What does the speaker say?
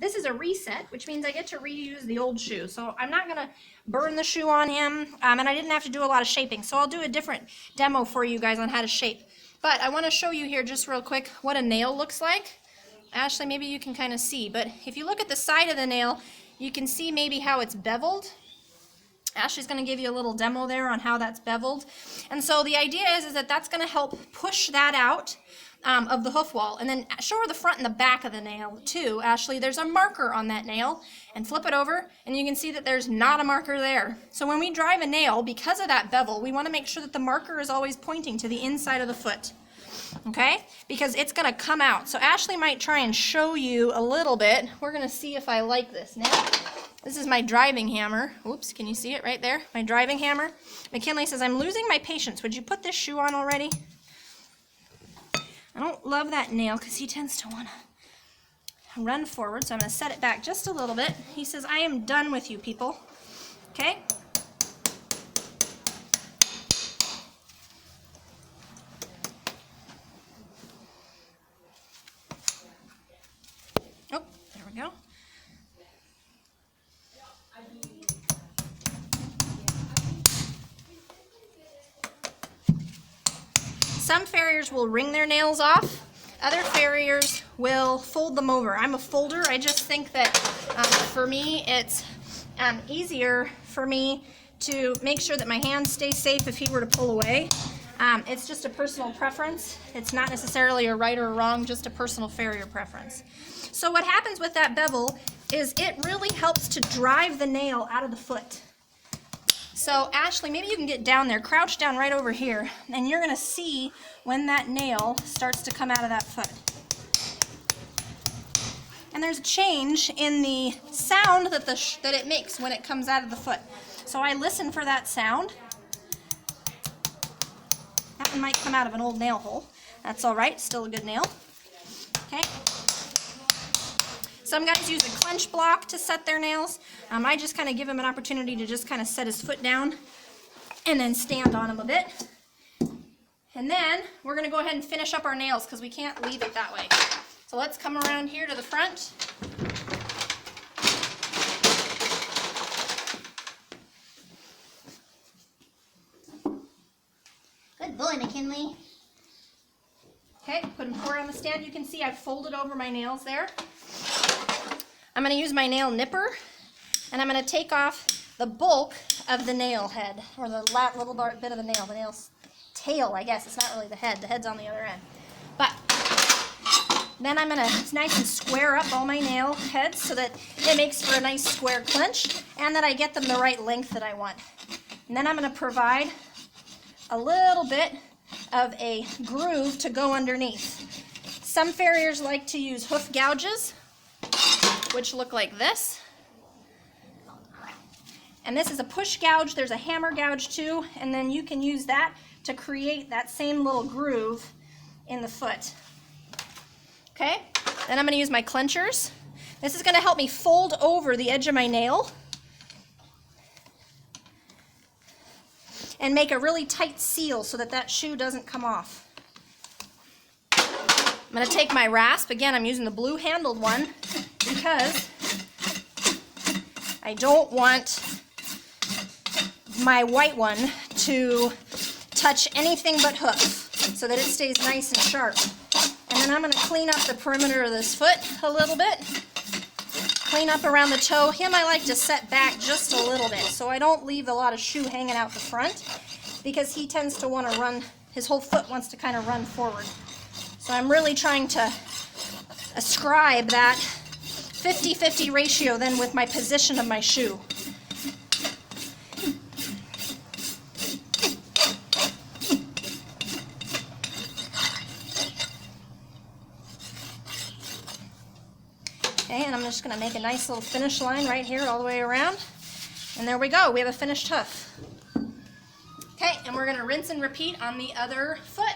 This is a reset, which means I get to reuse the old shoe. So I'm not gonna burn the shoe on him, and I didn't have to do a lot of shaping. So I'll do a different demo for you guys on how to shape. But I wanna show you here just real quick what a nail looks like. Ashley, maybe you can kind of see, but if you look at the side of the nail, you can see maybe how it's beveled. Ashley's going to give you a little demo there on how that's beveled. And so the idea is that that's going to help push that out of the hoof wall. And then show her the front and the back of the nail too. Ashley, there's a marker on that nail, and flip it over and you can see that there's not a marker there. So when we drive a nail, because of that bevel, we want to make sure that the marker is always pointing to the inside of the foot. Okay, because it's going to come out. So Ashley might try and show you a little bit. We're going to see if I like this now. This is my driving hammer. Oops, can you see it right there? My driving hammer. McKinley says, I'm losing my patience. Would you put this shoe on already? I don't love that nail because he tends to want to run forward, so I'm going to set it back just a little bit. He says, I am done with you people. Okay? Oh, there we go. Some farriers will wring their nails off. Other farriers will fold them over. I'm a folder. I just think that for me it's easier for me to make sure that my hands stay safe if he were to pull away. It's just a personal preference. It's not necessarily a right or a wrong, just a personal farrier preference. So what happens with that bevel is it really helps to drive the nail out of the foot. So Ashley, maybe you can get down there, crouch down right over here, and you're going to see when that nail starts to come out of that foot. And there's a change in the sound that it makes when it comes out of the foot. So I listen for that sound. That one might come out of an old nail hole. That's all right, still a good nail. Okay. Some guys use a clench block to set their nails. I just kind of give him an opportunity to just kind of set his foot down and then stand on him a bit. And then we're going to go ahead and finish up our nails because we can't leave it that way. So let's come around here to the front. Good boy, McKinley. Okay, put him forward on the stand. You can see I've folded over my nails there. I'm going to use my nail nipper, and I'm going to take off the bulk of the nail head, or the little bit of the nail's tail, I guess. It's not really the head. The head's on the other end. But then I'm going to nice and square up all my nail heads so that it makes for a nice square clench, and that I get them the right length that I want. And then I'm going to provide a little bit of a groove to go underneath. Some farriers like to use hoof gouges, which look like this. And this is a push gouge. There's a hammer gouge too, and then you can use that to create that same little groove in the foot. Okay, then I'm going to use my clenchers. This is going to help me fold over the edge of my nail and make a really tight seal so that that shoe doesn't come off. I'm going to take my rasp. Again, I'm using the blue handled one because I don't want my white one to touch anything but hoof so that it stays nice and sharp. And then I'm going to clean up the perimeter of this foot a little bit. Clean up around the toe. Him I like to set back just a little bit so I don't leave a lot of shoe hanging out the front because he tends to want to run, his whole foot wants to kind of run forward. So I'm really trying to ascribe that 50-50 ratio then with my position of my shoe. Okay, and I'm just going to make a nice little finish line right here all the way around. And there we go. We have a finished hoof. Okay, and we're going to rinse and repeat on the other foot.